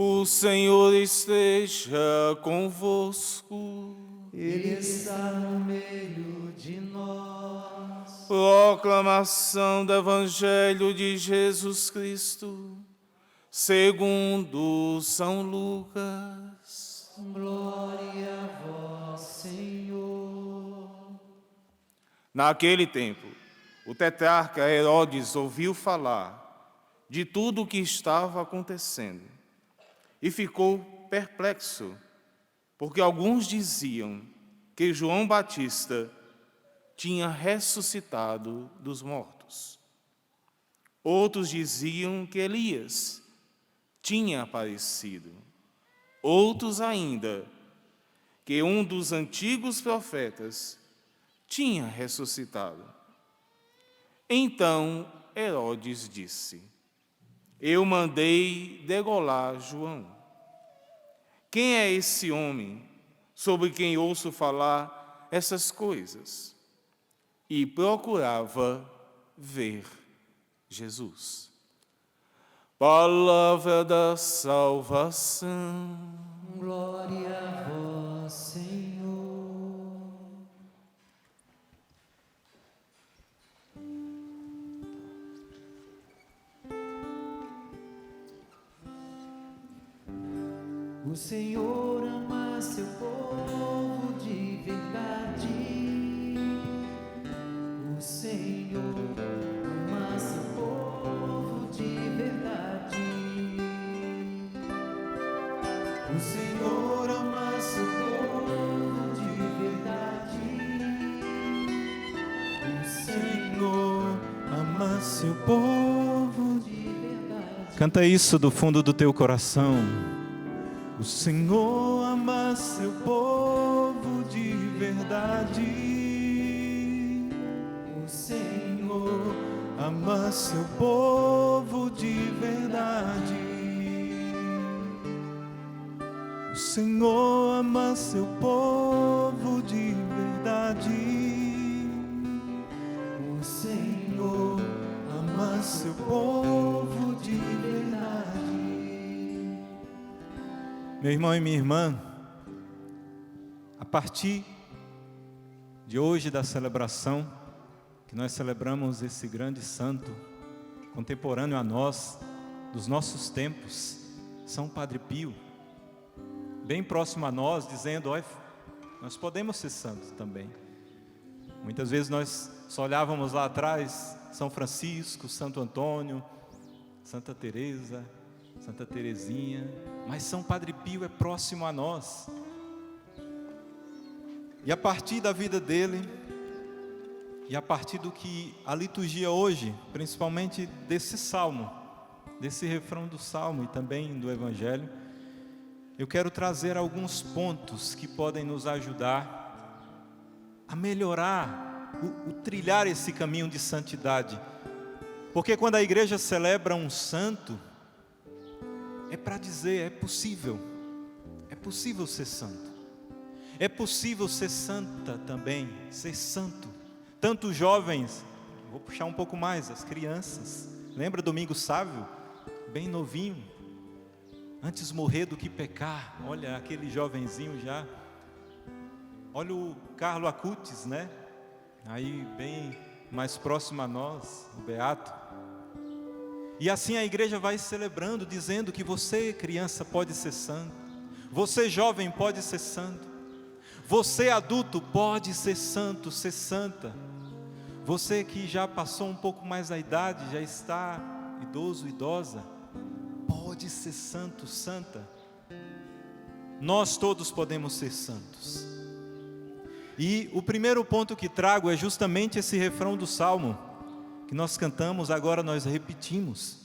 O Senhor esteja convosco. Ele está no meio de nós. Proclamação do Evangelho de Jesus Cristo, segundo São Lucas. Glória a vós, Senhor. Naquele tempo, o tetrarca Herodes ouviu falar de tudo o que estava acontecendo e ficou perplexo, porque alguns diziam que João Batista tinha ressuscitado dos mortos. Outros diziam que Elias tinha aparecido. Outros ainda, que um dos antigos profetas tinha ressuscitado. Então Herodes disse: eu mandei degolar João. Quem é esse homem sobre quem ouço falar essas coisas? E procurava ver Jesus. Palavra da salvação. Glória a vós, Senhor. O Senhor ama seu povo de verdade. O Senhor ama seu povo de verdade. O Senhor ama seu povo de verdade. O Senhor ama seu povo de verdade. Canta isso do fundo do teu coração. O Senhor ama seu povo de verdade. O Senhor Ama seu povo de verdade. O Senhor ama seu povo de verdade. O Senhor Ama seu povo de verdade. Meu irmão e minha irmã, a partir de hoje da celebração, que nós celebramos esse grande santo, contemporâneo a nós, dos nossos tempos, São Padre Pio, bem próximo a nós, dizendo, olha, nós podemos ser santos também. Muitas vezes nós só olhávamos lá atrás, São Francisco, Santo Antônio, Santa Teresa, Santa Teresinha, mas São Padre Pio é próximo a nós. E a partir da vida dele, e a partir do que a liturgia hoje, principalmente desse salmo, desse refrão do salmo e também do Evangelho, eu quero trazer alguns pontos que podem nos ajudar a melhorar, o trilhar esse caminho de santidade. Porque quando a igreja celebra um santo, é para dizer, é possível ser santo, é possível ser santa também, ser santo. Tanto os jovens, vou puxar um pouco mais, as crianças, lembra Domingo Sávio, bem novinho, antes morrer do que pecar, olha aquele jovenzinho já, olha o Carlo Acutis, né, aí bem mais próximo a nós, o Beato. E assim a igreja vai celebrando, dizendo que você, criança, pode ser santo. Você, jovem, pode ser santo. Você, adulto, pode ser santo, ser santa. Você que já passou um pouco mais a idade, já está idoso, idosa, pode ser santo, santa. Nós todos podemos ser santos. E o primeiro ponto que trago é justamente esse refrão do Salmo, que nós cantamos, agora nós repetimos.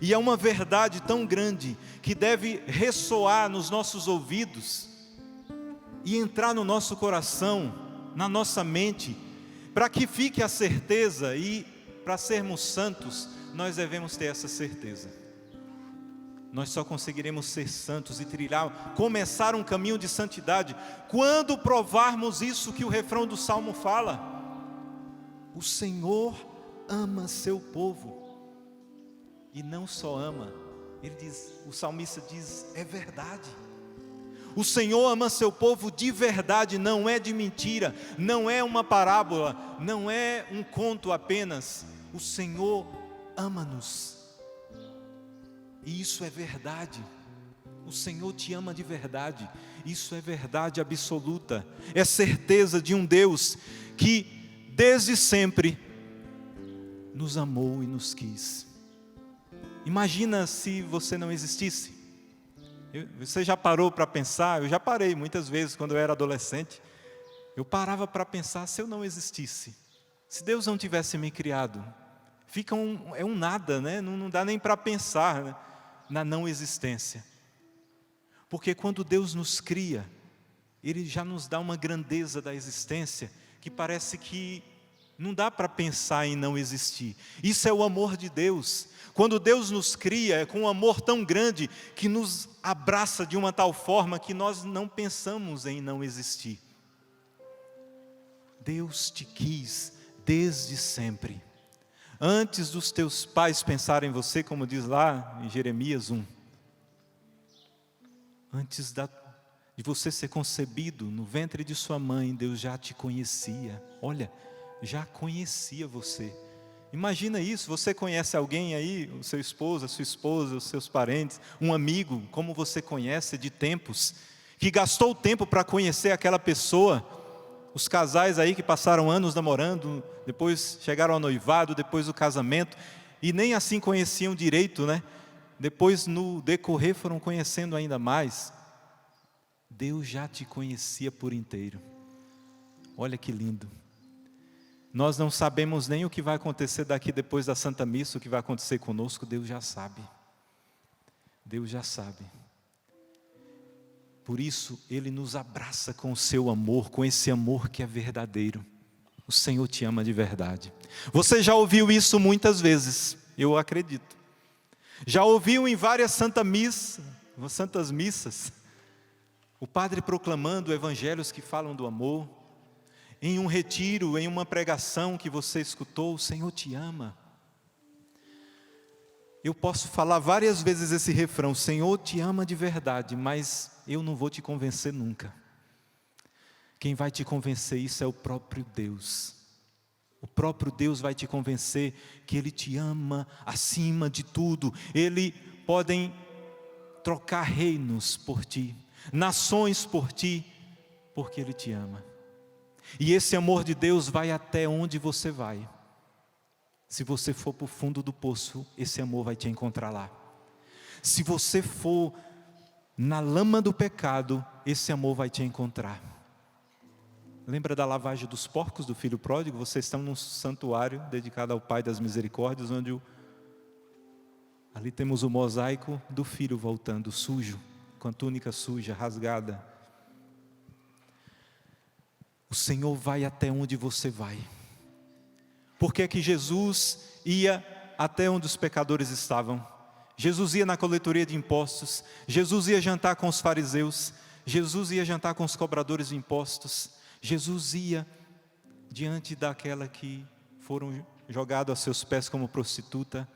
E é uma verdade tão grande que deve ressoar nos nossos ouvidos e entrar no nosso coração, na nossa mente, para que fique a certeza. E para sermos santos, nós devemos ter essa certeza. Nós só conseguiremos ser santos e trilhar, começar um caminho de santidade, quando provarmos isso que o refrão do Salmo fala: o Senhor ama seu povo. E não só ama, O salmista diz, é verdade. O Senhor ama seu povo de verdade, não é de mentira, não é uma parábola, não é um conto apenas. O Senhor ama-nos. E isso é verdade. O Senhor te ama de verdade. Isso é verdade absoluta. É certeza de um Deus que desde sempre nos amou e nos quis. Imagina se você não existisse. Você já parou para pensar? Eu já parei muitas vezes quando eu era adolescente. Eu parava para pensar, se eu não existisse, se Deus não tivesse me criado, fica um nada, né? Não dá nem para pensar, né, na não existência. Porque quando Deus nos cria, Ele já nos dá uma grandeza da existência que parece que não dá para pensar em não existir. Isso é o amor de Deus. Quando Deus nos cria, é com um amor tão grande que nos abraça de uma tal forma que nós não pensamos em não existir. Deus te quis desde sempre. Antes dos teus pais pensarem em você, como diz lá em Jeremias 1. Antes de você ser concebido no ventre de sua mãe, Deus já te conhecia. Olha, já conhecia você. Imagina isso, você conhece alguém aí, o seu esposo, a sua esposa, os seus parentes, um amigo, como você conhece de tempos, que gastou tempo para conhecer aquela pessoa. Os casais aí que passaram anos namorando, depois chegaram ao noivado, depois o casamento, e nem assim conheciam direito, né? Depois no decorrer foram conhecendo ainda mais. Deus já te conhecia por inteiro. Olha que lindo. Nós não sabemos nem o que vai acontecer daqui depois da Santa Missa, o que vai acontecer conosco, Deus já sabe. Deus já sabe. Por isso, Ele nos abraça com o seu amor, com esse amor que é verdadeiro. O Senhor te ama de verdade. Você já ouviu isso muitas vezes, eu acredito. Já ouviu em várias santas missas, o padre proclamando evangelhos que falam do amor. Em um retiro, em uma pregação que você escutou, o Senhor te ama. Eu posso falar várias vezes esse refrão, o Senhor te ama de verdade, mas eu não vou te convencer nunca. Quem vai te convencer isso é o próprio Deus. O próprio Deus vai te convencer que Ele te ama acima de tudo. Podem trocar reinos por ti, nações por ti, porque Ele te ama. E esse amor de Deus vai até onde você vai. Se você for para o fundo do poço, esse amor vai te encontrar lá. Se você for na lama do pecado, esse amor vai te encontrar. Lembra da lavagem dos porcos do filho pródigo? Vocês estão num santuário dedicado ao Pai das Misericórdias, onde ali temos o mosaico do filho voltando sujo, com a túnica suja, rasgada. O Senhor vai até onde você vai. Por que que Jesus ia até onde os pecadores estavam? Jesus ia na coletoria de impostos, Jesus ia jantar com os fariseus, Jesus ia jantar com os cobradores de impostos, Jesus ia diante daquela que foram jogados a seus pés como prostituta,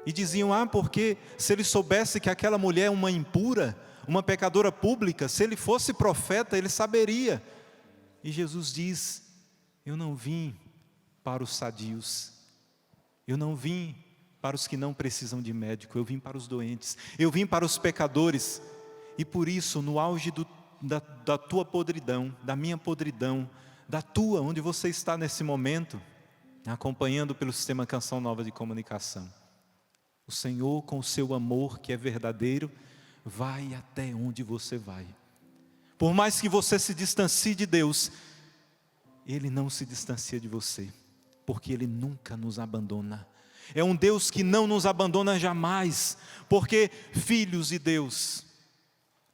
e diziam, porque se ele soubesse que aquela mulher é uma impura, uma pecadora pública, se ele fosse profeta, ele saberia. E Jesus diz, eu não vim para os sadios, eu não vim para os que não precisam de médico, eu vim para os doentes, eu vim para os pecadores. E por isso, no auge da tua podridão, da minha podridão, da tua, onde você está nesse momento, acompanhando pelo sistema Canção Nova de Comunicação, o Senhor, com o seu amor que é verdadeiro, vai até onde você vai. Por mais que você se distancie de Deus, Ele não se distancia de você, porque Ele nunca nos abandona. É um Deus que não nos abandona jamais, porque filhos de Deus,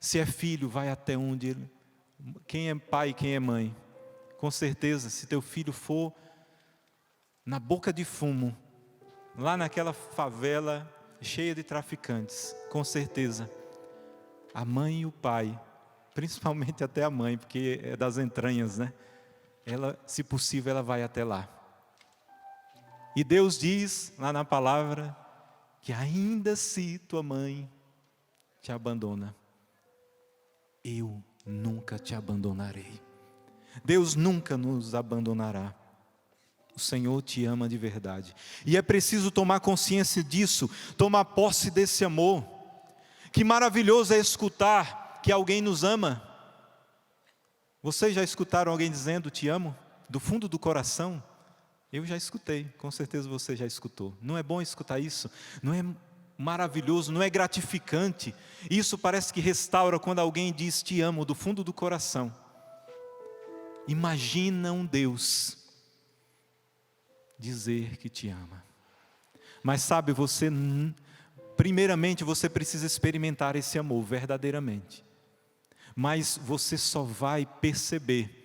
se é filho, vai até onde Ele. Quem é pai e quem é mãe? Com certeza, se teu filho for na boca de fumo, lá naquela favela cheia de traficantes, com certeza, a mãe e o pai, principalmente até a mãe, porque é das entranhas, né? Ela, se possível, ela vai até lá. E Deus diz lá na palavra que ainda se tua mãe te abandona, eu nunca te abandonarei. Deus nunca nos abandonará. O Senhor te ama de verdade. E é preciso tomar consciência disso, tomar posse desse amor. Que maravilhoso é escutar que alguém nos ama. Vocês já escutaram alguém dizendo te amo? Do fundo do coração? Eu já escutei, com certeza você já escutou. Não é bom escutar isso? Não é maravilhoso, não é gratificante? Isso parece que restaura quando alguém diz te amo do fundo do coração. Imagina um Deus dizer que te ama. Mas sabe, você, primeiramente você precisa experimentar esse amor verdadeiramente. Mas você só vai perceber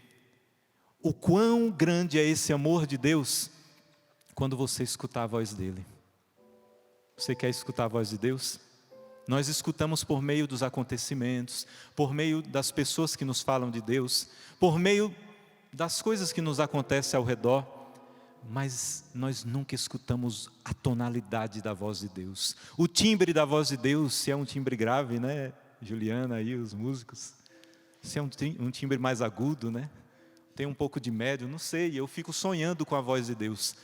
o quão grande é esse amor de Deus quando você escutar a voz dele. Você quer escutar a voz de Deus? Nós escutamos por meio dos acontecimentos, por meio das pessoas que nos falam de Deus, por meio das coisas que nos acontecem ao redor, mas nós nunca escutamos a tonalidade da voz de Deus, o timbre da voz de Deus, se é um timbre grave, né, Juliana aí, os músicos, se é um timbre mais agudo, né, tem um pouco de médio, não sei, eu fico sonhando com a voz de Deus,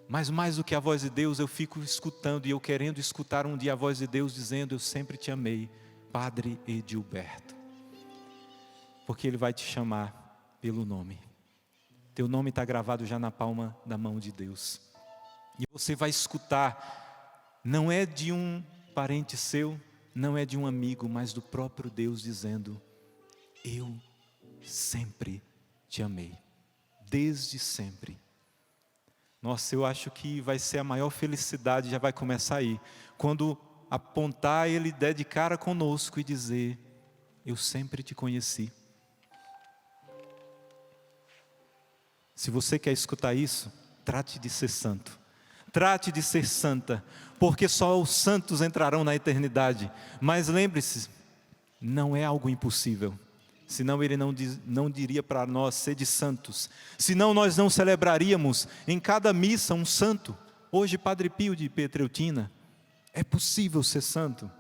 mas mais do que a voz de Deus, eu fico escutando, e eu querendo escutar um dia a voz de Deus dizendo, eu sempre te amei, Padre Edilberto, porque Ele vai te chamar pelo nome. Teu nome está gravado já na palma da mão de Deus. E você vai escutar, não é de um parente seu, não é de um amigo, mas do próprio Deus dizendo, eu sempre te amei, desde sempre. Nossa, eu acho que vai ser a maior felicidade, já vai começar aí, quando apontar Ele der de cara conosco e dizer, eu sempre te conheci. Se você quer escutar isso, trate de ser santo, trate de ser santa, porque só os santos entrarão na eternidade. Mas lembre-se, não é algo impossível, senão Ele não diria para nós, sede santos, senão nós não celebraríamos em cada missa um santo. Hoje Padre Pio de Pietreutina, é possível ser santo.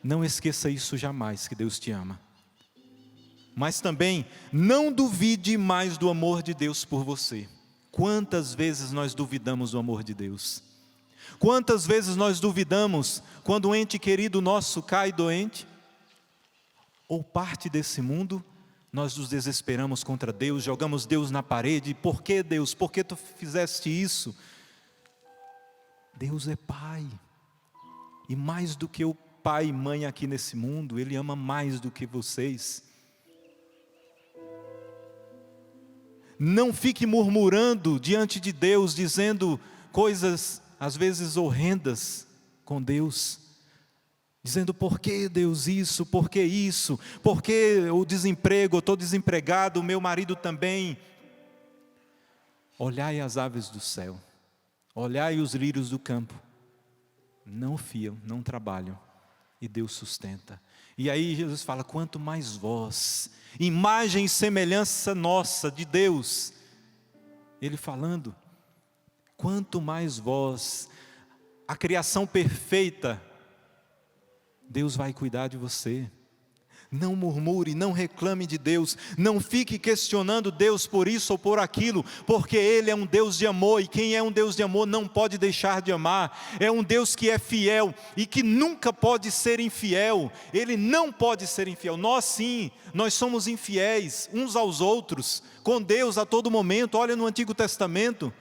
Não esqueça isso jamais, que Deus te ama. Mas também, não duvide mais do amor de Deus por você. Quantas vezes nós duvidamos do amor de Deus? Quantas vezes nós duvidamos quando um ente querido nosso cai doente? Ou parte desse mundo, nós nos desesperamos contra Deus, jogamos Deus na parede. Por que Deus? Por que tu fizeste isso? Deus é Pai. E mais do que o pai e mãe aqui nesse mundo, Ele ama mais do que vocês. Não fique murmurando diante de Deus, dizendo coisas às vezes horrendas com Deus. Dizendo, por que Deus isso, por que isso? Por que o desemprego, eu estou desempregado, o meu marido também. Olhai as aves do céu, olhai os lírios do campo. Não fiam, não trabalham, e Deus sustenta. E aí Jesus fala, quanto mais vós, imagem e semelhança nossa de Deus. Ele falando, quanto mais vós, a criação perfeita, Deus vai cuidar de você. Não murmure, não reclame de Deus, não fique questionando Deus por isso ou por aquilo, porque Ele é um Deus de amor, e quem é um Deus de amor não pode deixar de amar. É um Deus que é fiel e que nunca pode ser infiel. Ele não pode ser infiel. Nós sim, nós somos infiéis uns aos outros, com Deus a todo momento. Olha no Antigo Testamento,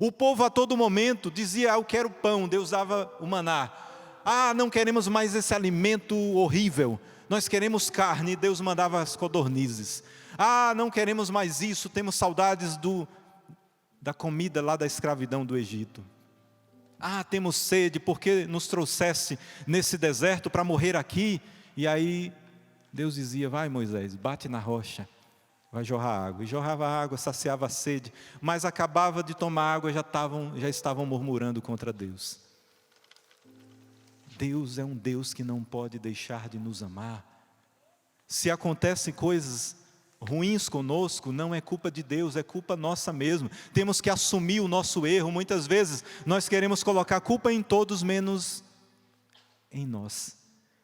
o povo a todo momento dizia, eu quero pão, Deus dava o maná. Não queremos mais esse alimento horrível, nós queremos carne, Deus mandava as codornizes. Não queremos mais isso, temos saudades da comida lá da escravidão do Egito. Temos sede, porque nos trouxesse nesse deserto para morrer aqui. E aí Deus dizia, vai Moisés, bate na rocha, vai jorrar água. E jorrava água, saciava a sede, mas acabava de tomar água, já estavam murmurando contra Deus. Deus é um Deus que não pode deixar de nos amar. Se acontecem coisas ruins conosco, não é culpa de Deus, é culpa nossa mesmo. Temos que assumir o nosso erro. Muitas vezes nós queremos colocar a culpa em todos, menos em nós.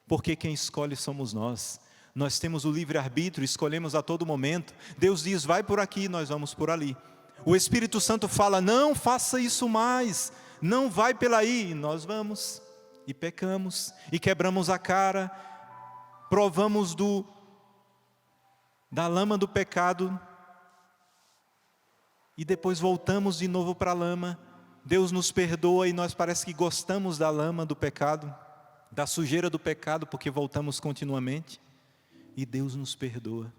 Porque quem escolhe somos nós. Nós temos o livre-arbítrio, escolhemos a todo momento. Deus diz, vai por aqui, nós vamos por ali. O Espírito Santo fala, não faça isso mais, não vai pela aí. E nós vamos, e pecamos, e quebramos a cara, provamos da lama do pecado, e depois voltamos de novo para a lama. Deus nos perdoa e nós parece que gostamos da lama do pecado, da sujeira do pecado, porque voltamos continuamente. E Deus nos perdoa,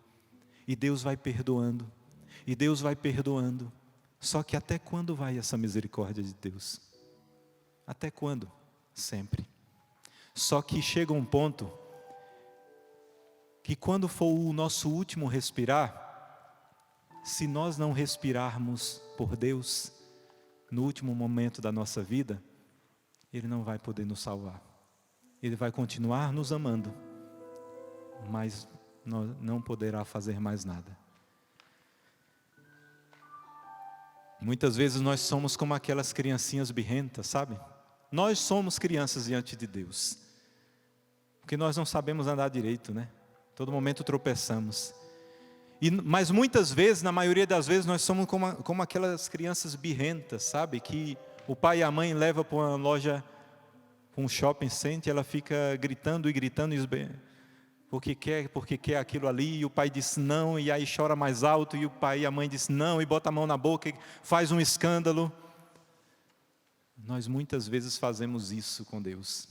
e Deus vai perdoando, e Deus vai perdoando. Só que até quando vai essa misericórdia de Deus? Até quando? Sempre. Só que chega um ponto que quando for o nosso último respirar, se nós não respirarmos por Deus, no último momento da nossa vida, Ele não vai poder nos salvar. Ele vai continuar nos amando, mas não poderá fazer mais nada. Muitas vezes nós somos como aquelas criancinhas birrentas, sabe? Nós somos crianças diante de Deus, porque nós não sabemos andar direito, né? Todo momento tropeçamos. Mas muitas vezes, na maioria das vezes, nós somos como aquelas crianças birrentas, sabe? Que o pai e a mãe levam para uma loja, para um shopping center, e ela fica gritando e gritando, porque quer aquilo ali, e o pai diz não, e aí chora mais alto, e o pai e a mãe diz não, e bota a mão na boca, e faz um escândalo. Nós muitas vezes fazemos isso com Deus.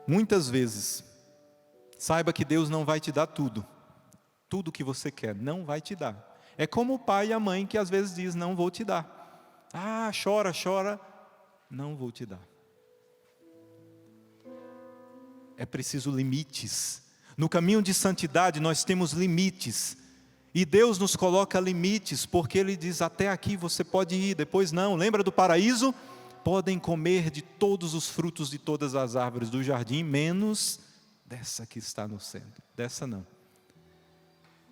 Muitas vezes. Saiba que Deus não vai te dar tudo. Tudo que você quer, não vai te dar. É como o pai e a mãe que às vezes diz, não vou te dar. Ah, chora, não vou te dar. É preciso limites. No caminho de santidade nós temos limites. E Deus nos coloca limites, porque Ele diz, até aqui você pode ir, depois não. Lembra do paraíso? Podem comer de todos os frutos de todas as árvores do jardim, menos dessa que está no centro. Dessa não.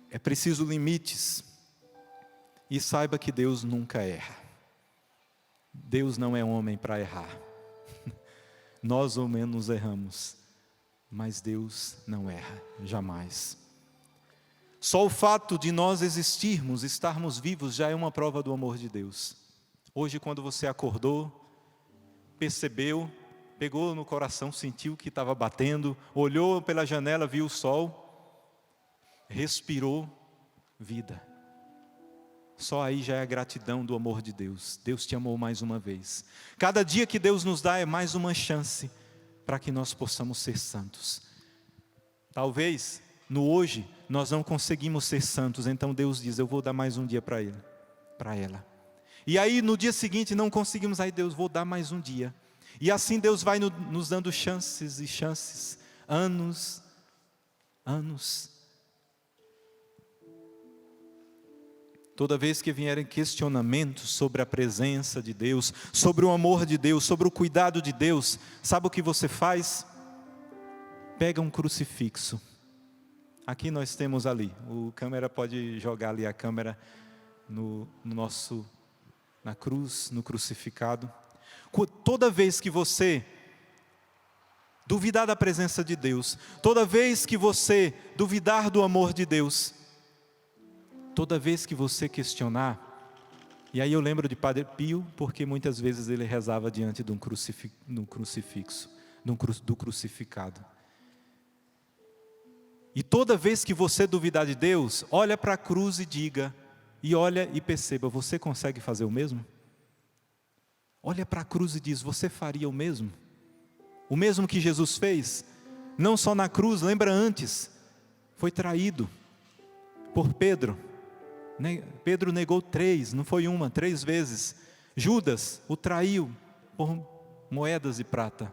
É preciso limites. E saiba que Deus nunca erra. Deus não é homem para errar. Nós ao menos erramos. Mas Deus não erra, jamais. Só o fato de nós existirmos, estarmos vivos, já é uma prova do amor de Deus. Hoje, quando você acordou, percebeu, pegou no coração, sentiu que estava batendo, olhou pela janela, viu o sol, respirou, vida. Só aí já é a gratidão do amor de Deus. Deus te amou mais uma vez. Cada dia que Deus nos dá é mais uma chance para que nós possamos ser santos. Talvez no hoje nós não conseguimos ser santos, então Deus diz, eu vou dar mais um dia para ele, para ela. E aí no dia seguinte não conseguimos, aí Deus, vou dar mais um dia. E assim Deus vai nos dando chances e chances, anos. Toda vez que vierem questionamentos sobre a presença de Deus, sobre o amor de Deus, sobre o cuidado de Deus, sabe o que você faz? Pega um crucifixo. Aqui nós temos ali, o câmera pode jogar ali a câmera na cruz, no crucificado. Toda vez que você duvidar da presença de Deus, toda vez que você duvidar do amor de Deus, toda vez que você questionar, e aí eu lembro de Padre Pio, porque muitas vezes ele rezava diante de um crucifixo, do crucificado. E toda vez que você duvidar de Deus, olha para a cruz e diga, e olha e perceba, você consegue fazer o mesmo? Olha para a cruz e diz, você faria o mesmo? O mesmo que Jesus fez? Não só na cruz, lembra antes, foi traído por Pedro. Pedro negou 3, não foi uma, 3 vezes. Judas o traiu por moedas de prata.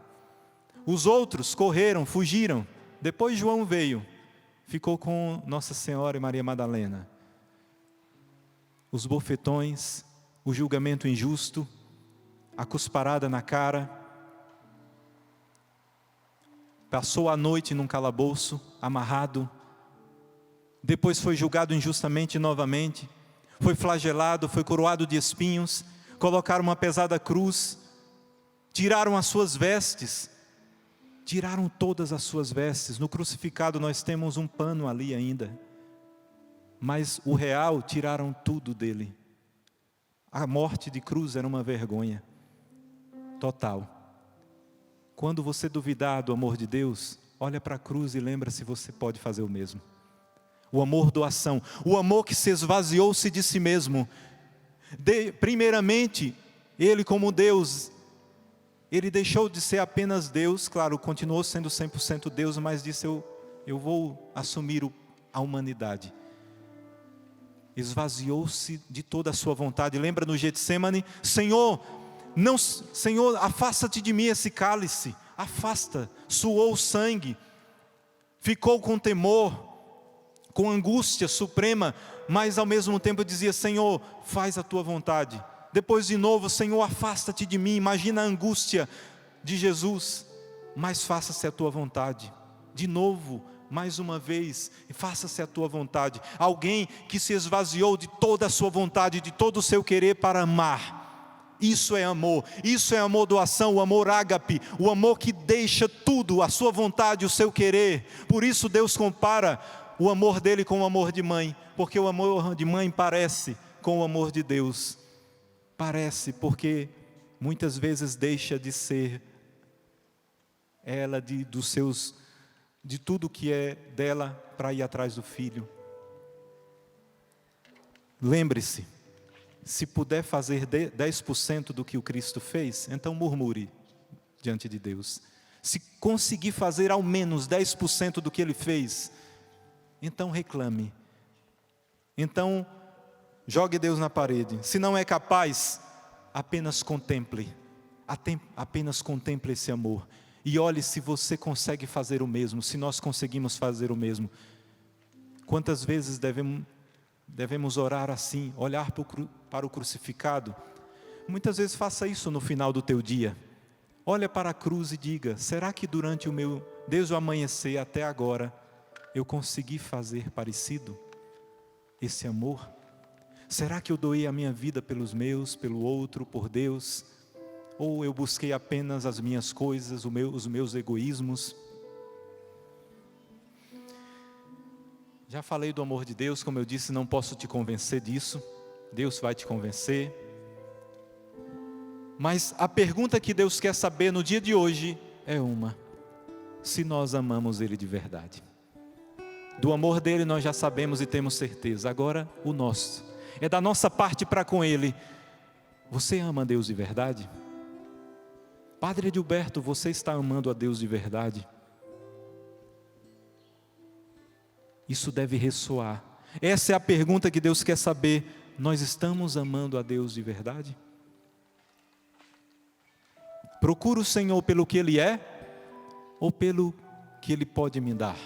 Os outros correram, fugiram. Depois João veio, ficou com Nossa Senhora e Maria Madalena. Os bofetões, o julgamento injusto, a cusparada na cara. Passou a noite num calabouço, amarrado. depois foi julgado injustamente novamente, foi flagelado, foi coroado de espinhos, colocaram uma pesada cruz, tiraram as suas vestes, tiraram todas as suas vestes. No crucificado nós temos um pano ali ainda, mas o real tiraram tudo dele. A morte de cruz era uma vergonha total. Quando você duvidar do amor de Deus, olha para a cruz e lembra se você pode fazer o mesmo. O amor doação, o amor que se esvaziou-se de si mesmo. Primeiramente, Ele como Deus, Ele deixou de ser apenas Deus, claro, continuou sendo 100% Deus, mas disse, eu vou assumir a humanidade. Esvaziou-se de toda a sua vontade. Lembra no Getsemane? Senhor, afasta-te de mim esse cálice. Afasta, suou sangue, ficou com temor, com angústia suprema, mas ao mesmo tempo dizia, Senhor, faz a tua vontade. Depois de novo, Senhor, afasta-te de mim. Imagina a angústia de Jesus, mas faça-se a tua vontade. De novo, mais uma vez, faça-se a tua vontade. Alguém que se esvaziou de toda a sua vontade, de todo o seu querer para amar. Isso é amor doação, o amor ágape, o amor que deixa tudo, a sua vontade, o seu querer. Por isso Deus compara o amor dele com o amor de mãe, porque o amor de mãe parece com o amor de Deus. Parece, porque muitas vezes deixa de ser ela de tudo que é dela para ir atrás do filho. Lembre-se, se puder fazer 10% do que o Cristo fez, então murmure diante de Deus. Se conseguir fazer ao menos 10% do que Ele fez, então reclame. Então jogue Deus na parede. Se não é capaz, apenas contemple. Apenas contemple esse amor. E olhe se você consegue fazer o mesmo, se nós conseguimos fazer o mesmo. Quantas vezes devemos orar assim, olhar para o crucificado? Muitas vezes faça isso no final do teu dia. Olha para a cruz e diga, será que desde o amanhecer até agora, eu consegui fazer parecido esse amor? Será que eu doei a minha vida pelos meus, pelo outro, por Deus? Ou eu busquei apenas as minhas coisas, os meus egoísmos? Já falei do amor de Deus, como eu disse, não posso te convencer disso. Deus vai te convencer. Mas a pergunta que Deus quer saber no dia de hoje é se nós amamos Ele de verdade. Do amor dele nós já sabemos e temos certeza. Agora o nosso, é da nossa parte para com Ele. Você ama a Deus de verdade? Padre Edilberto, você está amando a Deus de verdade? Isso deve ressoar. Essa é a pergunta que Deus quer saber. Nós estamos amando a Deus de verdade? Procuro o Senhor pelo que Ele é ou pelo que Ele pode me dar?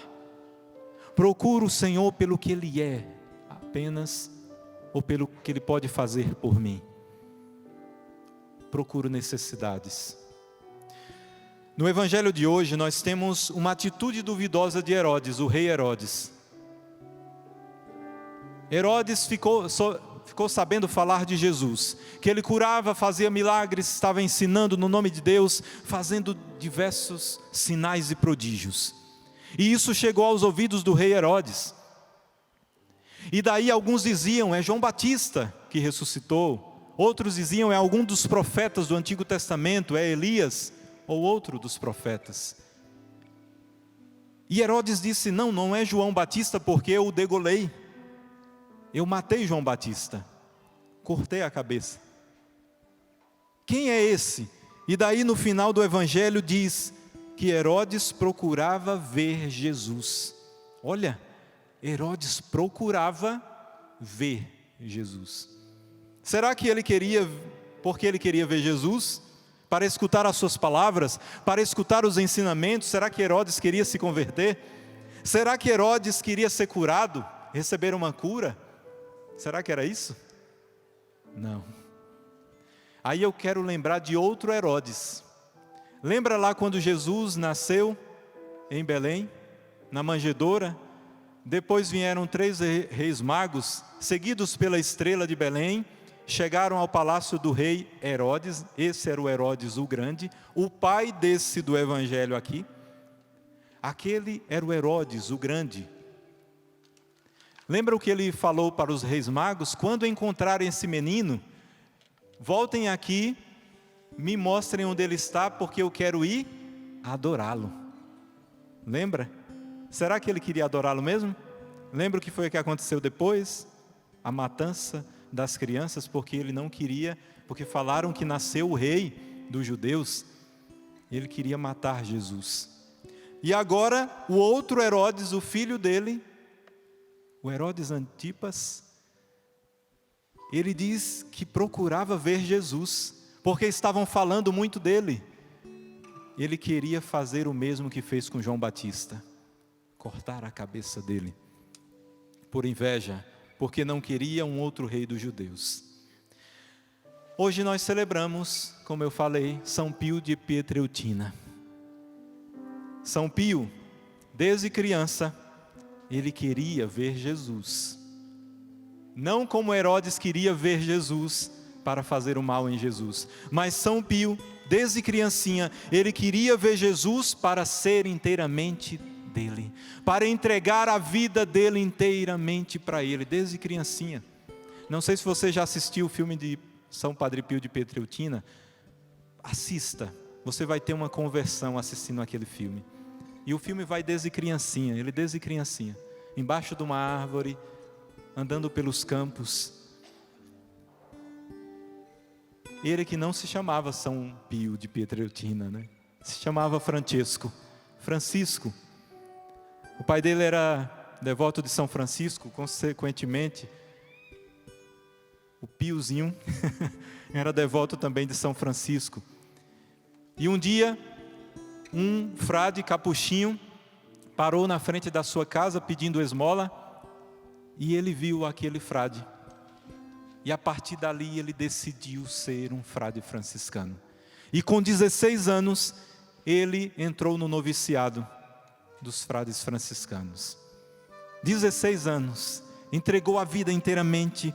Procuro o Senhor pelo que Ele é apenas ou pelo que Ele pode fazer por mim? Procuro necessidades. No Evangelho de hoje nós temos uma atitude duvidosa de Herodes, o rei Herodes. Herodes ficou sabendo falar de Jesus, que Ele curava, fazia milagres, estava ensinando no nome de Deus, fazendo diversos sinais e prodígios. E isso chegou aos ouvidos do rei Herodes. E daí alguns diziam, é João Batista que ressuscitou. Outros diziam, é algum dos profetas do Antigo Testamento, é Elias ou outro dos profetas. E Herodes disse, não é João Batista, porque eu o degolei. Eu matei João Batista, cortei a cabeça. Quem é esse? E daí no final do Evangelho diz que Herodes procurava ver Jesus. Olha, Herodes procurava ver Jesus. Será que porque ele queria ver Jesus? Para escutar as suas palavras? Para escutar os ensinamentos? Será que Herodes queria se converter? Será que Herodes queria ser curado? Receber uma cura? Será que era isso? Não. Aí eu quero lembrar de outro Herodes. Lembra lá quando Jesus nasceu em Belém, na manjedoura? Depois vieram 3 reis magos, seguidos pela estrela de Belém, chegaram ao palácio do rei Herodes. Esse era o Herodes o Grande, o pai desse do evangelho aqui. Aquele era o Herodes o Grande. Lembra o que ele falou para os reis magos? Quando encontrarem esse menino, voltem aqui, me mostrem onde ele está, porque eu quero ir adorá-lo. Lembra? Será que ele queria adorá-lo mesmo? Lembra o que foi que aconteceu depois? A matança das crianças, porque ele não queria, porque falaram que nasceu o rei dos judeus, ele queria matar Jesus. E agora o outro Herodes, o filho dele, o Herodes Antipas, ele diz que procurava ver Jesus, porque estavam falando muito dele. Ele queria fazer o mesmo que fez com João Batista, cortar a cabeça dele, por inveja, porque não queria um outro rei dos judeus. Hoje nós celebramos, como eu falei, São Pio de Pietrelcina. São Pio, desde criança, ele queria ver Jesus. Não como Herodes queria ver Jesus para fazer o mal em Jesus, mas São Pio, desde criancinha, ele queria ver Jesus para ser inteiramente dele, para entregar a vida dele inteiramente para ele, desde criancinha. Não sei se você já assistiu o filme de São Padre Pio de Pietrelcina. Assista, você vai ter uma conversão assistindo aquele filme. E o filme vai desde criancinha, ele desde criancinha, embaixo de uma árvore, andando pelos campos. Ele que não se chamava São Pio de Pietrelcina, né? Se chamava Francisco. O pai dele era devoto de São Francisco, consequentemente, o Piozinho era devoto também de São Francisco. E um dia, um frade capuchinho parou na frente da sua casa pedindo esmola, e ele viu aquele frade. E a partir dali ele decidiu ser um frade franciscano. E com 16 anos, ele entrou no noviciado dos frades franciscanos. 16 anos, entregou a vida inteiramente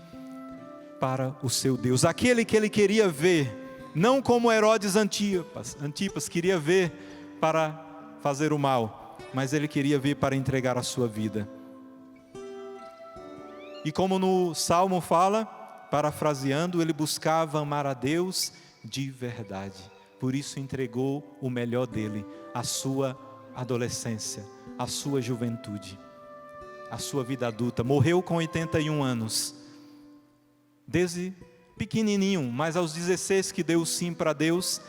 para o seu Deus. Aquele que ele queria ver, não como Herodes Antipas queria ver para fazer o mal, mas ele queria ver para entregar a sua vida. E como no Salmo fala, parafraseando, ele buscava amar a Deus de verdade. Por isso entregou o melhor dele, a sua adolescência, a sua juventude, a sua vida adulta. Morreu com 81 anos. Desde pequenininho, mas aos 16 que deu sim para Deus,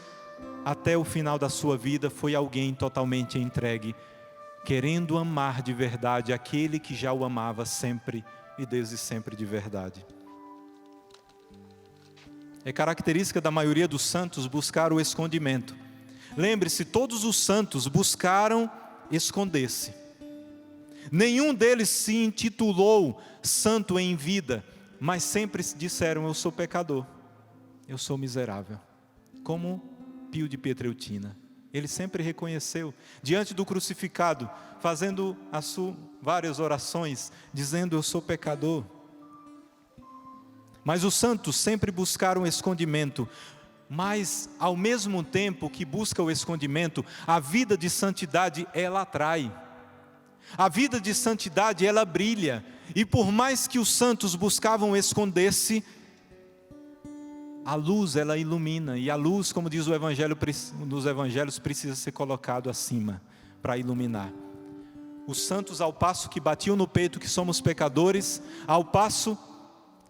até o final da sua vida foi alguém totalmente entregue, querendo amar de verdade aquele que já o amava sempre e desde sempre de verdade. É característica da maioria dos santos buscar o escondimento. Lembre-se, todos os santos buscaram esconder-se. Nenhum deles se intitulou santo em vida, mas sempre disseram: eu sou pecador, eu sou miserável. Como Pio de Pietrelcina, ele sempre reconheceu, diante do crucificado, fazendo várias orações, dizendo: eu sou pecador. Mas os santos sempre buscaram escondimento, mas ao mesmo tempo que busca o escondimento, a vida de santidade ela atrai. A vida de santidade ela brilha, e por mais que os santos buscavam esconder-se, a luz ela ilumina, e a luz, como diz o Evangelho, nos Evangelhos, precisa ser colocado acima para iluminar. Os santos, ao passo que batiam no peito que somos pecadores, ao passo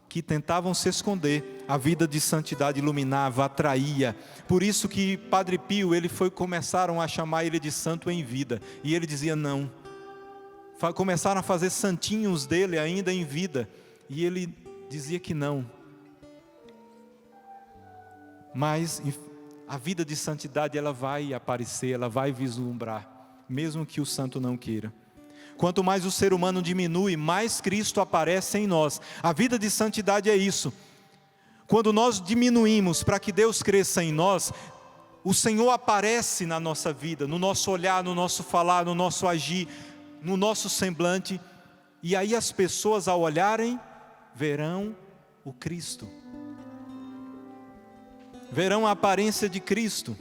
que tentavam se esconder, a vida de santidade iluminava, atraía. Por isso que Padre Pio, começaram a chamar ele de santo em vida, e ele dizia não. Começaram a fazer santinhos dele ainda em vida, e ele dizia que não. Mas a vida de santidade ela vai aparecer, ela vai vislumbrar, mesmo que o santo não queira. Quanto mais o ser humano diminui, mais Cristo aparece em nós. A vida de santidade é isso. Quando nós diminuímos para que Deus cresça em nós, o Senhor aparece na nossa vida, no nosso olhar, no nosso falar, no nosso agir, no nosso semblante, E aí as pessoas, ao olharem, verão o Cristo. Verão a aparência de Cristo.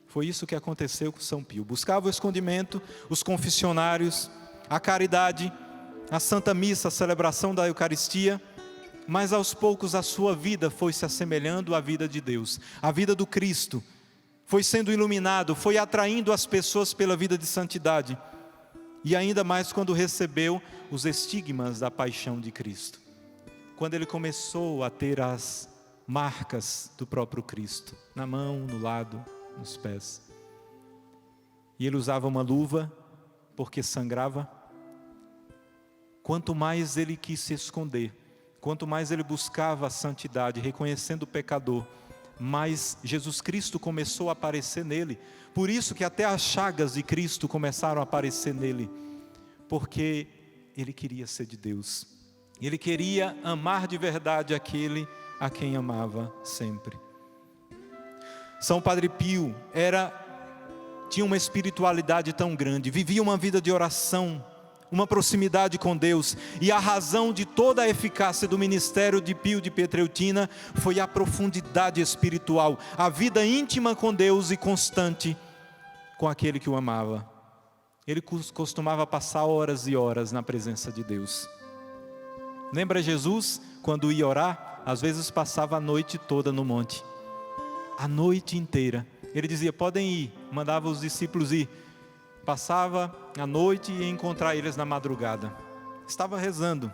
Foi isso que aconteceu com São Pio. Buscava o escondimento, os confessionários, a caridade, a Santa Missa, a celebração da Eucaristia, mas aos poucos a sua vida foi se assemelhando à vida de Deus. A vida do Cristo foi sendo iluminado, foi atraindo as pessoas pela vida de santidade. E ainda mais quando recebeu os estigmas da paixão de Cristo. Quando ele começou a ter as marcas do próprio Cristo, na mão, no lado, nos pés. E ele usava uma luva, porque sangrava. Quanto mais ele quis se esconder, quanto mais ele buscava a santidade, reconhecendo o pecador, mais Jesus Cristo começou a aparecer nele. Por isso que até as chagas de Cristo começaram a aparecer nele, porque ele queria ser de Deus. Ele queria amar de verdade aquele a quem amava sempre. São Padre Pio tinha uma espiritualidade tão grande, vivia uma vida de oração, uma proximidade com Deus, e a razão de toda a eficácia do ministério de Pio de Pietrelcina foi a profundidade espiritual, a vida íntima com Deus e constante com aquele que o amava. Ele costumava passar horas e horas na presença de Deus. Lembra Jesus, quando ia orar, às vezes passava a noite toda no monte, a noite inteira. Ele dizia, podem ir, mandava os discípulos ir. Passava a noite e ia encontrar eles na madrugada. Estava rezando.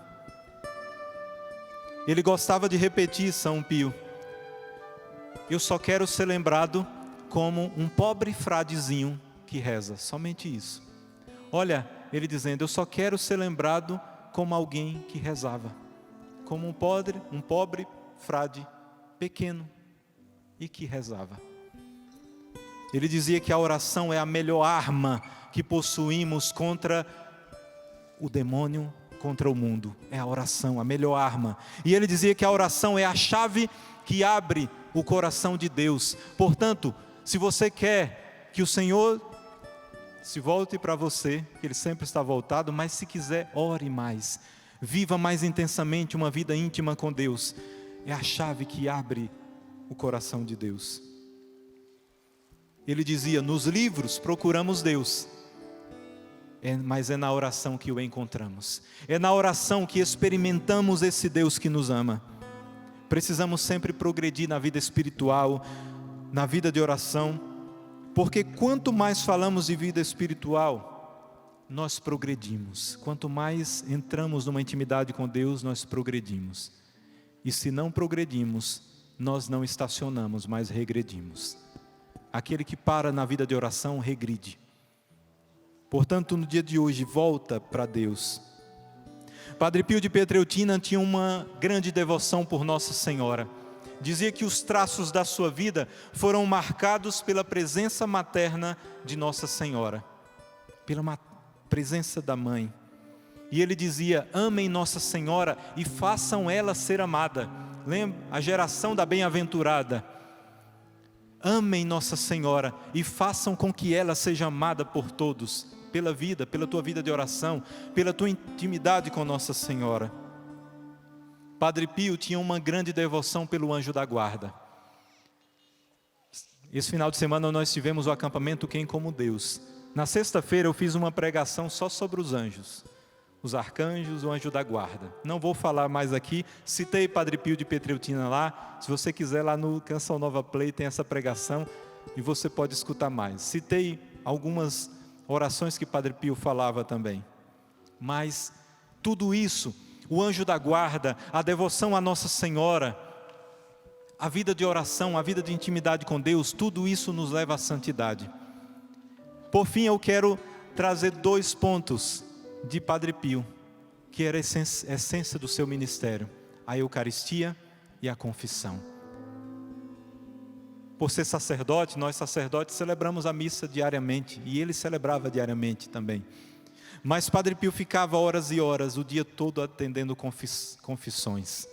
Ele gostava de repetir, São Pio, eu só quero ser lembrado como um pobre fradezinho que reza, somente isso. Olha, ele dizendo, eu só quero ser lembrado como alguém que rezava, como um pobre frade pequeno e que rezava. Ele dizia que a oração é a melhor arma que possuímos contra o demônio, contra o mundo. É a oração, a melhor arma. E ele dizia que a oração é a chave que abre o coração de Deus. Portanto, se você quer que o Senhor se volte para você, que Ele sempre está voltado, mas se quiser, ore mais. Viva mais intensamente uma vida íntima com Deus. É a chave que abre o coração de Deus. Ele dizia, nos livros procuramos Deus, mas é na oração que o encontramos. É na oração que experimentamos esse Deus que nos ama. Precisamos sempre progredir na vida espiritual, na vida de oração, porque quanto mais falamos de vida espiritual, nós progredimos. Quanto mais entramos numa intimidade com Deus, nós progredimos. E se não progredimos, nós não estacionamos, mas regredimos. Aquele que para na vida de oração, regride. Portanto, no dia de hoje, volta para Deus. Padre Pio de Pietrelcina tinha uma grande devoção por Nossa Senhora. Dizia que os traços da sua vida foram marcados pela presença materna de Nossa Senhora, pela presença da mãe. E ele dizia, amem Nossa Senhora e façam ela ser amada. Lembra? A geração da bem-aventurada. Amem Nossa Senhora e façam com que ela seja amada por todos, pela vida, pela tua vida de oração, pela tua intimidade com Nossa Senhora. Padre Pio tinha uma grande devoção pelo anjo da guarda. Esse final de semana nós tivemos o acampamento Quem como Deus. Na sexta-feira eu fiz uma pregação só sobre os anjos, os arcanjos, o anjo da guarda. Não vou falar mais aqui, citei Padre Pio de Pietrelcina lá. Se você quiser, lá no Canção Nova Play tem essa pregação e você pode escutar mais. Citei algumas orações que Padre Pio falava também. Mas tudo isso, o anjo da guarda, a devoção a Nossa Senhora, a vida de oração, a vida de intimidade com Deus, tudo isso nos leva à santidade. Por fim, eu quero trazer 2 pontos de Padre Pio, que era a essência do seu ministério: a Eucaristia e a confissão. Por ser sacerdote, nós sacerdotes celebramos a missa diariamente, e ele celebrava diariamente também. Mas Padre Pio ficava horas e horas, o dia todo atendendo confissões.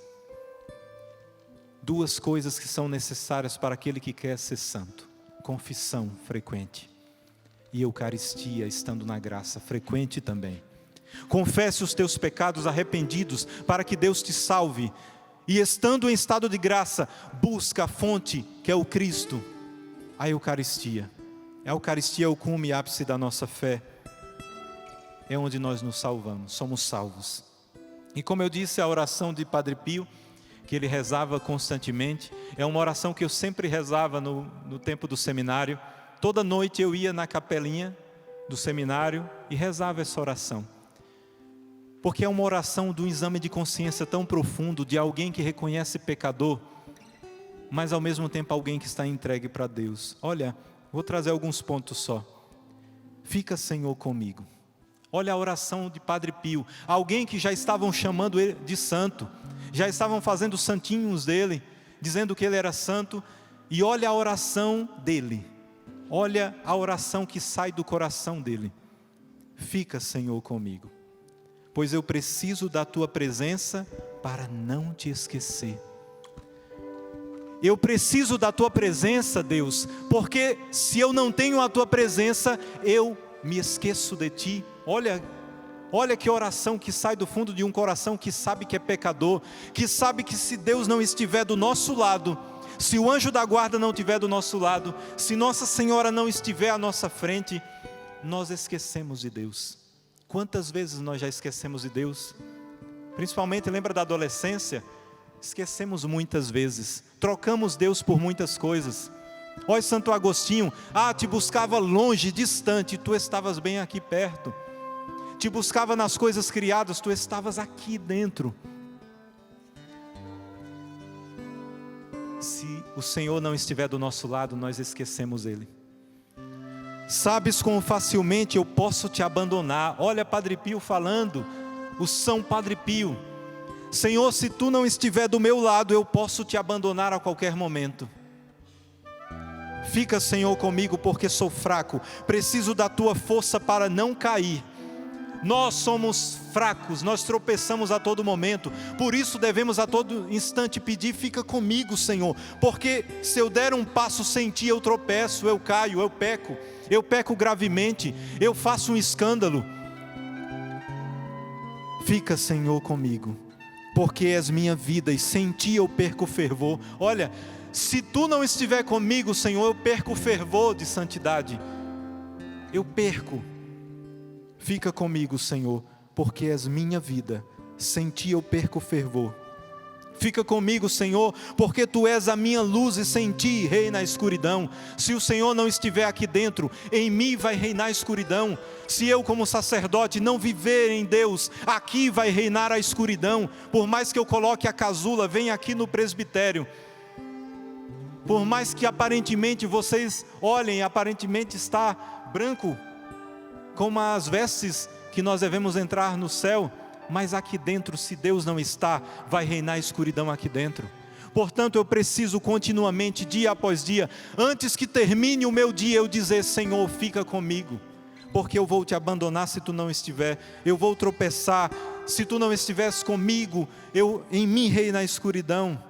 2 coisas que são necessárias para aquele que quer ser santo: confissão frequente e eucaristia, estando na graça, frequente também. Confesse os teus pecados arrependidos para que Deus te salve. E estando em estado de graça, busca a fonte que é o Cristo, a Eucaristia. A Eucaristia é o cume e ápice da nossa fé. É onde nós nos salvamos, somos salvos. E como eu disse, a oração de Padre Pio, que ele rezava constantemente, é uma oração que eu sempre rezava no tempo do seminário. Toda noite eu ia na capelinha do seminário e rezava essa oração. Porque é uma oração de um exame de consciência tão profundo, de alguém que reconhece pecador, mas ao mesmo tempo alguém que está entregue para Deus. Olha, vou trazer alguns pontos só. Fica, Senhor, comigo. Olha a oração de Padre Pio, alguém que já estavam chamando ele de santo, já estavam fazendo santinhos dele, dizendo que ele era santo, e olha a oração dele, olha a oração que sai do coração dele. Fica, Senhor, comigo, pois eu preciso da tua presença para não te esquecer. Eu preciso da tua presença, Deus, porque se eu não tenho a tua presença, eu me esqueço de ti. Olha que oração que sai do fundo de um coração que sabe que é pecador, que sabe que se Deus não estiver do nosso lado, se o anjo da guarda não estiver do nosso lado, se Nossa Senhora não estiver à nossa frente, nós esquecemos de Deus. Quantas vezes nós já esquecemos de Deus? Principalmente, lembra da adolescência? Esquecemos muitas vezes, trocamos Deus por muitas coisas. Olha Santo Agostinho, te buscava longe, distante, tu estavas bem aqui perto. Te buscava nas coisas criadas, tu estavas aqui dentro. Se o Senhor não estiver do nosso lado, nós esquecemos Ele. Sabes como facilmente eu posso te abandonar. Olha Padre Pio falando, o São Padre Pio. Senhor, se tu não estiver do meu lado, eu posso te abandonar a qualquer momento. Fica, Senhor, comigo, porque sou fraco, preciso da tua força para não cair. Nós somos fracos, nós tropeçamos a todo momento, por isso devemos a todo instante pedir: fica comigo, Senhor, porque se eu der um passo sem ti, eu tropeço, eu caio, eu peco gravemente, eu faço um escândalo. Fica, Senhor, comigo, porque és minha vida e sem ti eu perco o fervor. Olha, se tu não estiver comigo, Senhor, eu perco o fervor de santidade, eu perco. Fica comigo, Senhor, porque és minha vida, sem ti eu perco o fervor. Fica comigo, Senhor, porque tu és a minha luz e sem ti reina a escuridão. Se o Senhor não estiver aqui dentro, em mim vai reinar a escuridão. Se eu como sacerdote não viver em Deus, aqui vai reinar a escuridão. Por mais que eu coloque a casula, venha aqui no presbitério. Por mais que aparentemente vocês olhem, aparentemente está branco, como as vestes que nós devemos entrar no céu, mas aqui dentro, se Deus não está, vai reinar a escuridão aqui dentro. Portanto, eu preciso continuamente, dia após dia, antes que termine o meu dia, eu dizer: Senhor, fica comigo, porque eu vou te abandonar se tu não estiver, eu vou tropeçar, se tu não estiveres comigo, em mim reina a escuridão.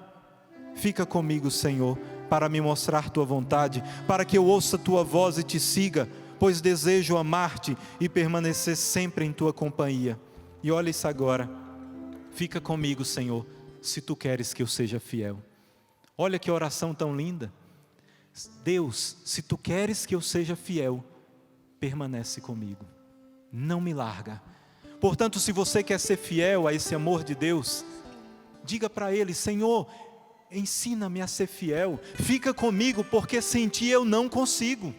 Fica comigo, Senhor, para me mostrar tua vontade, para que eu ouça tua voz e te siga, pois desejo amar-te e permanecer sempre em tua companhia. E olha isso agora, fica comigo, Senhor, se tu queres que eu seja fiel. Olha que oração tão linda. Deus, se tu queres que eu seja fiel, permanece comigo, não me larga. Portanto, se você quer ser fiel a esse amor de Deus, diga para Ele: Senhor, ensina-me a ser fiel, fica comigo, porque sem ti eu não consigo.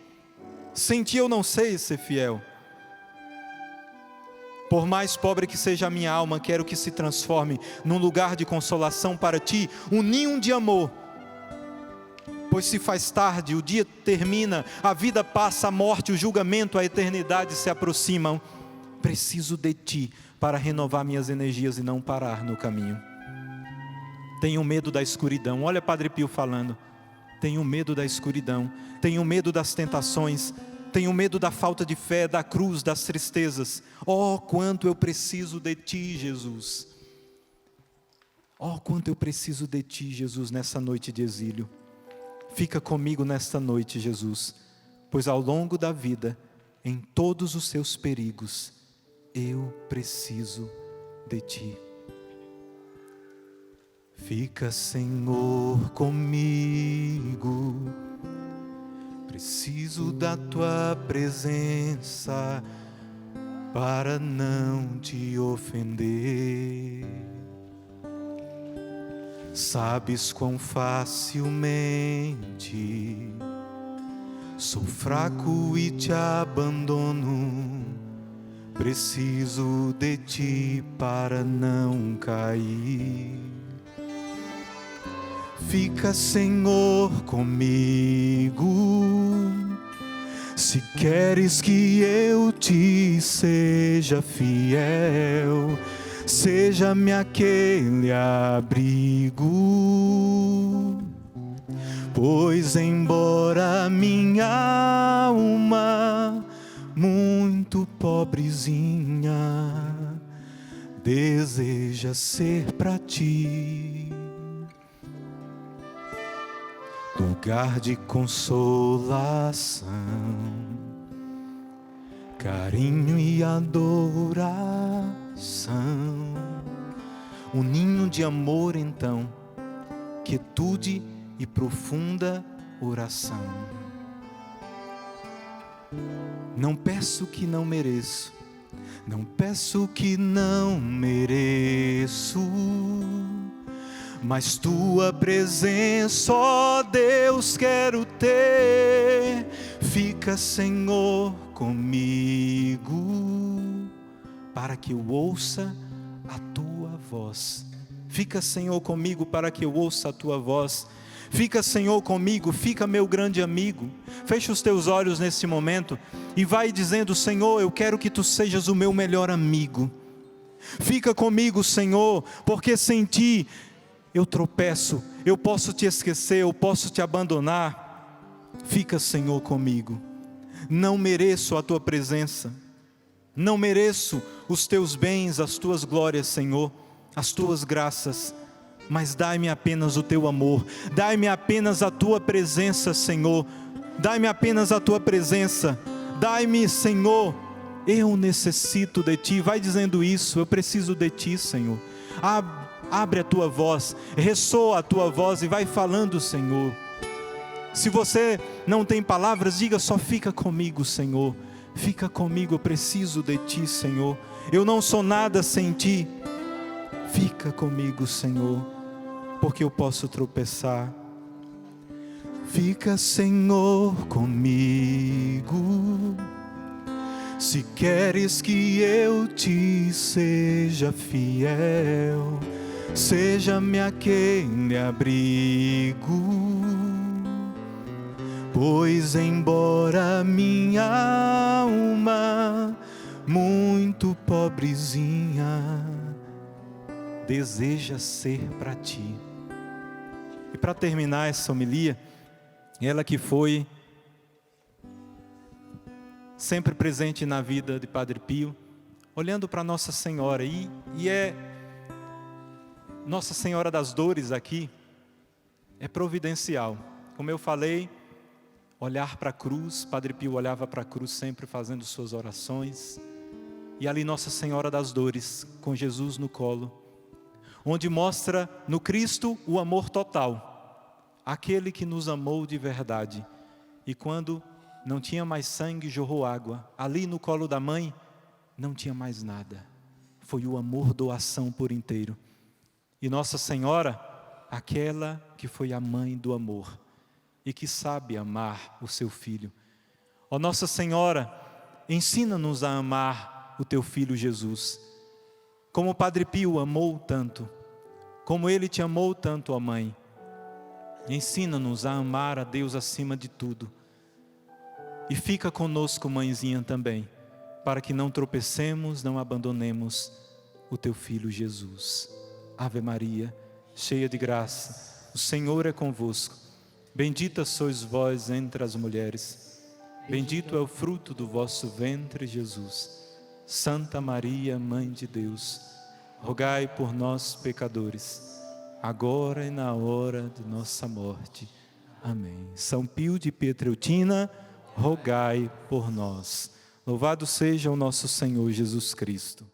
Sem ti eu não sei ser fiel. Por mais pobre que seja a minha alma, quero que se transforme num lugar de consolação para ti, um ninho de amor. Pois se faz tarde, o dia termina, a vida passa, a morte, o julgamento, a eternidade se aproximam. Preciso de ti para renovar minhas energias e não parar no caminho. Tenho medo da escuridão. Olha Padre Pio falando. Tenho medo da escuridão, tenho medo das tentações, tenho medo da falta de fé, da cruz, das tristezas. Oh, quanto eu preciso de ti, Jesus. Oh, quanto eu preciso de ti, Jesus, nessa noite de exílio. Fica comigo nesta noite, Jesus, pois ao longo da vida em todos os seus perigos, eu preciso de Ti. Fica, Senhor, comigo, preciso da Tua presença para não Te ofender. Sabes quão facilmente sou fraco e Te abandono. Preciso de Ti para não cair. Fica, Senhor, comigo, se queres que eu Te seja fiel, seja-me aquele abrigo. Pois embora minha alma muito pobrezinha deseja ser para Ti lugar de consolação, carinho e adoração, um ninho de amor, então, quietude e profunda oração. Não peço que não mereço, não peço que não mereço, mas Tua presença, ó Deus, quero ter. Fica, Senhor, comigo, para que eu ouça a Tua voz. Fica, Senhor, comigo, para que eu ouça a Tua voz. Fica, Senhor, comigo, fica, meu grande amigo. Fecha os teus olhos nesse momento e vai dizendo: Senhor, eu quero que Tu sejas o meu melhor amigo. Fica comigo, Senhor, porque sem Ti eu tropeço, eu posso Te esquecer, eu posso Te abandonar. Fica, Senhor, comigo. Não mereço a Tua presença, não mereço os Teus bens, as Tuas glórias, Senhor, as Tuas graças, mas dai-me apenas o Teu amor, dai-me apenas a Tua presença, Senhor, dai-me apenas a Tua presença, dai-me, Senhor, eu necessito de Ti. Vai dizendo isso: eu preciso de Ti, Senhor. Abre a tua voz, ressoa a tua voz e vai falando, Senhor. Se você não tem palavras, diga só: fica comigo, Senhor. Fica comigo, eu preciso de Ti, Senhor. Eu não sou nada sem Ti. Fica comigo, Senhor, porque eu posso tropeçar. Fica, Senhor, comigo, se queres que eu Te seja fiel, seja-me aquele abrigo. Pois embora minha alma muito pobrezinha deseja ser para Ti. E para terminar essa homilia, ela que foi sempre presente na vida de Padre Pio, olhando para Nossa Senhora, e é Nossa Senhora das Dores aqui, é providencial. Como eu falei, olhar para a cruz, Padre Pio olhava para a cruz sempre fazendo suas orações, e ali Nossa Senhora das Dores, com Jesus no colo, onde mostra no Cristo o amor total, aquele que nos amou de verdade, e quando não tinha mais sangue, jorrou água. Ali no colo da mãe, não tinha mais nada. Foi o amor, doação por inteiro. E Nossa Senhora, aquela que foi a mãe do amor e que sabe amar o seu filho. Ó Nossa Senhora, ensina-nos a amar o Teu Filho Jesus. Como o Padre Pio amou tanto, como ele Te amou tanto, ó Mãe. Ensina-nos a amar a Deus acima de tudo. E fica conosco, mãezinha, também, para que não tropecemos, não abandonemos o Teu Filho Jesus. Ave Maria, cheia de graça, o Senhor é convosco. Bendita sois vós entre as mulheres, bendito é o fruto do vosso ventre, Jesus. Santa Maria, Mãe de Deus, rogai por nós, pecadores, agora e na hora de nossa morte. Amém. São Pio de Pietrelcina, rogai por nós. Louvado seja o nosso Senhor Jesus Cristo.